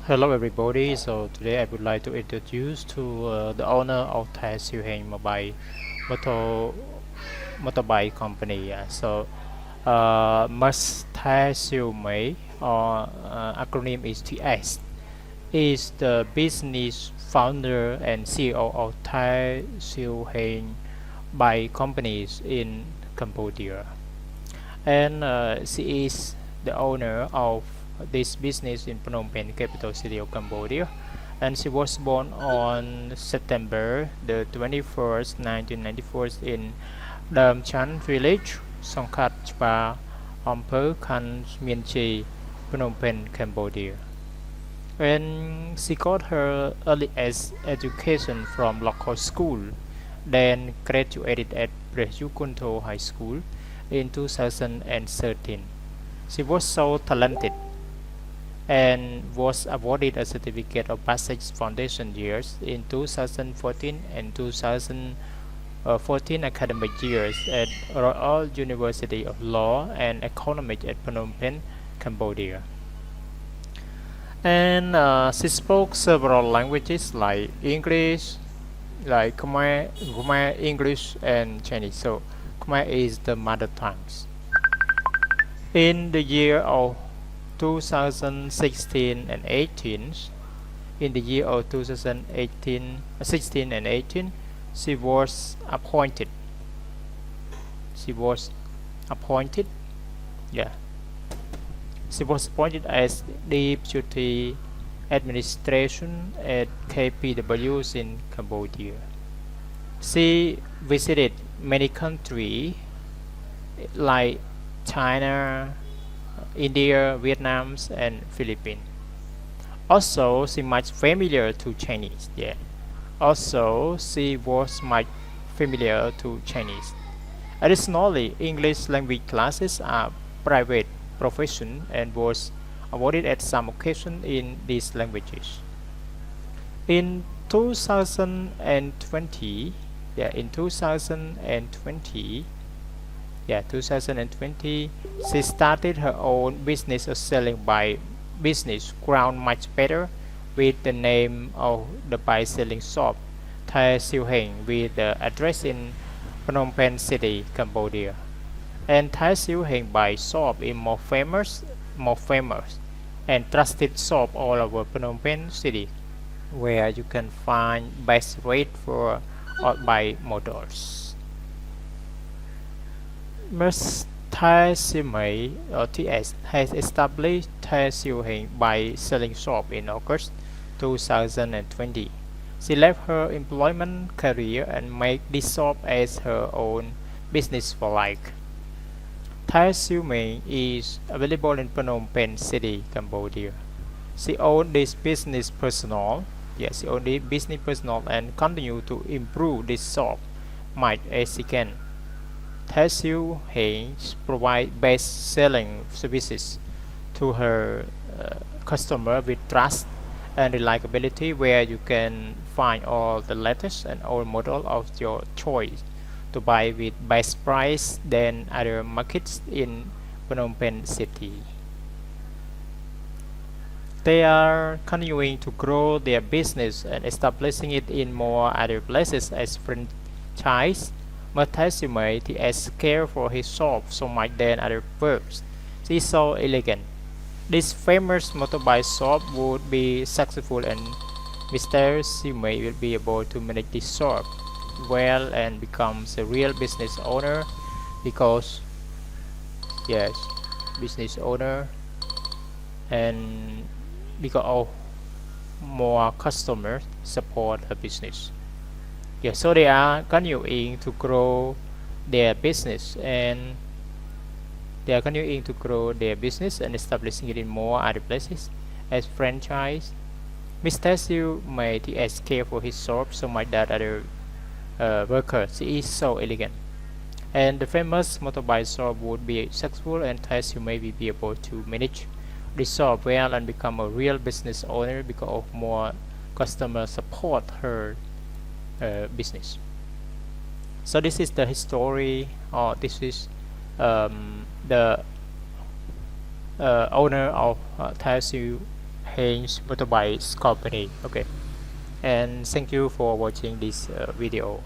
Hello everybody. So today I would like to introduce to the owner of Te Siemheng mobile motor motorbike company. Must Te Siemheng or acronym is TS is the business founder and CEO of Te Siemheng by companies in Cambodia, and she is the owner of this business in Phnom Penh, capital city of Cambodia, and she was born on September the 21st, 1994 in Dam Chan village, Songkhat Chpa, Ampere Khan Mien Chi, Phnom Penh, Cambodia. And she got her early education from local school, then graduated at Prejukunto High School in 2013. She was so talented and was awarded a certificate of passage foundation years in 2014 and 2014 academic years at Royal University of Law and Economics at Phnom Penh, Cambodia. And she spoke several languages like English, like Khmer English and Chinese. So Khmer is the mother tongue. In the year of 2016 and 18, in the year of 2018, 16 and 18, she was appointed. She was appointed. Yeah. She was appointed as Deputy Administration at KPWs in Cambodia. She visited many countries like China, India, Vietnam, and Philippines. Also, she much familiar to Chinese. Yeah. Also, she was much familiar to Chinese. Additionally, English language classes are private profession and was awarded at some occasion in these languages. In 2020, yeah, in 2020, yeah, 2020, she started her own business of selling by business ground much better with the name of the by selling shop Te Siemheng with the address in Phnom Penh City, Cambodia. And Te Siemheng by shop is more famous and trusted shop all over Phnom Penh City, where you can find best rate for by motors. Ms. Te Siemheng or TS has established Te Siemheng by selling shop in August 2020. She left her employment career and made this shop as her own business for life. Te Siemheng is available in Phnom Penh City, Cambodia. She owned this business personal. Yes, she owned this business personal and continue to improve this shop much as she can. Te Siemheng provide best selling services to her customer with trust and reliability, where you can find all the latest and old model of your choice to buy with best price than other markets in Phnom Penh City. They are continuing to grow their business and establishing it in more other places as franchise. But Te Siemheng TS care for his shop so much than other firms. She is so elegant. This famous motorbike shop would be successful and Mr. Sievmey will be able to manage this shop well and becomes a real business owner because yes, business owner, and because of more customers support her business. Yeah, so they are continuing to grow their business and establishing it in more other places as franchise. Mr. Sievmey TS care for his shop so much that other workers. He is so elegant. And the famous motorbike shop would be successful and Te Siemheng will be able to manage the shop well and become a real business owner because of more customer support her business. So this is the history, or this is the owner of Te Siemheng Siemheng motorbikes company. Okay, and thank you for watching this video.